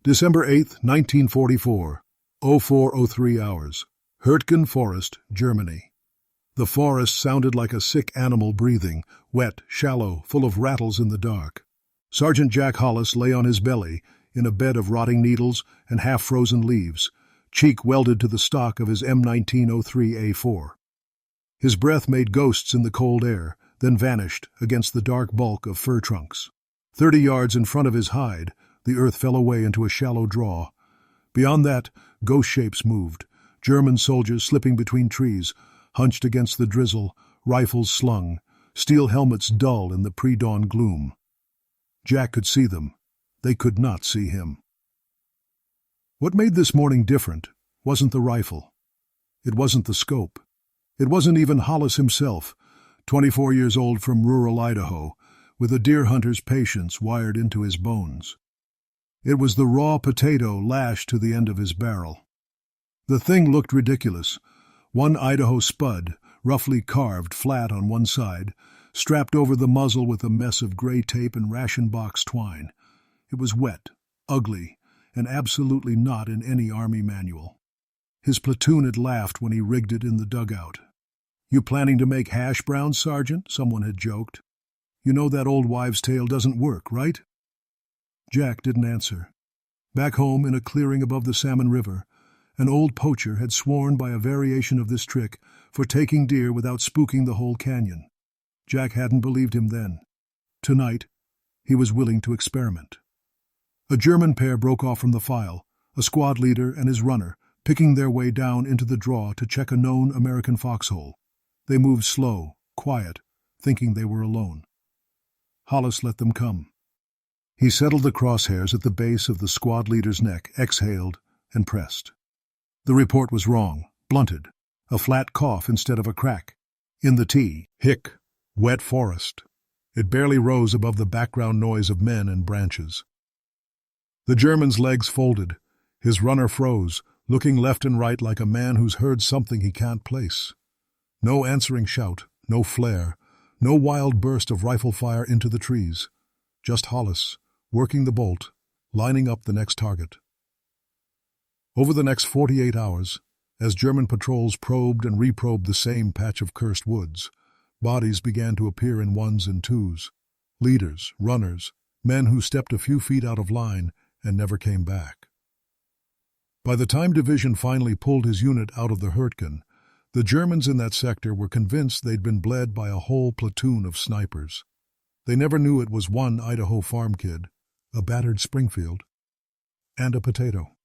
December 8, 1944, 0403 hours. Hürtgen Forest, Germany. The forest sounded like a sick animal breathing, wet, shallow, full of rattles in the dark. Sergeant Jack Hollis lay on his belly, in a bed of rotting needles and half-frozen leaves, cheek welded to the stock of his M1903A4. His breath made ghosts in the cold air, then vanished against the dark bulk of fir trunks. 30 yards in front of his hide, the earth fell away into a shallow draw. Beyond that, ghost shapes moved, German soldiers slipping between trees, hunched against the drizzle, rifles slung, steel helmets dull in the pre-dawn gloom. Jack could see them. They could not see him. What made this morning different wasn't the rifle. It wasn't the scope. It wasn't even Hollis himself, 24 years old from rural Idaho, with a deer hunter's patience wired into his bones. It was the raw potato lashed to the end of his barrel. The thing looked ridiculous. One Idaho spud, roughly carved flat on one side, strapped over the muzzle with a mess of gray tape and ration box twine. It was wet, ugly, and absolutely not in any Army manual. His platoon had laughed when he rigged it in the dugout. "You planning to make hash browns, Sergeant?" someone had joked. "You know that old wives' tale doesn't work, right?" Jack didn't answer. Back home in a clearing above the Salmon River, an old poacher had sworn by a variation of this trick for taking deer without spooking the whole canyon. Jack hadn't believed him then. Tonight, he was willing to experiment. A German pair broke off from the file, a squad leader and his runner, picking their way down into the draw to check a known American foxhole. They moved slow, quiet, thinking they were alone. Hollis let them come. He settled the crosshairs at the base of the squad leader's neck, exhaled, and pressed. The report was wrong, blunted, a flat cough instead of a crack. In the T, hic, wet forest. It barely rose above the background noise of men and branches. The German's legs folded. His runner froze, looking left and right like a man who's heard something he can't place. No answering shout, no flare, no wild burst of rifle fire into the trees. Just Hollis, working the bolt, lining up the next target. Over the next 48 hours, as German patrols probed and reprobed the same patch of cursed woods, bodies began to appear in ones and twos. Leaders, runners, men who stepped a few feet out of line and never came back. By the time Division finally pulled his unit out of the Hurtgen, the Germans in that sector were convinced they'd been bled by a whole platoon of snipers. They never knew it was one Idaho farm kid, a battered Springfield, and a potato.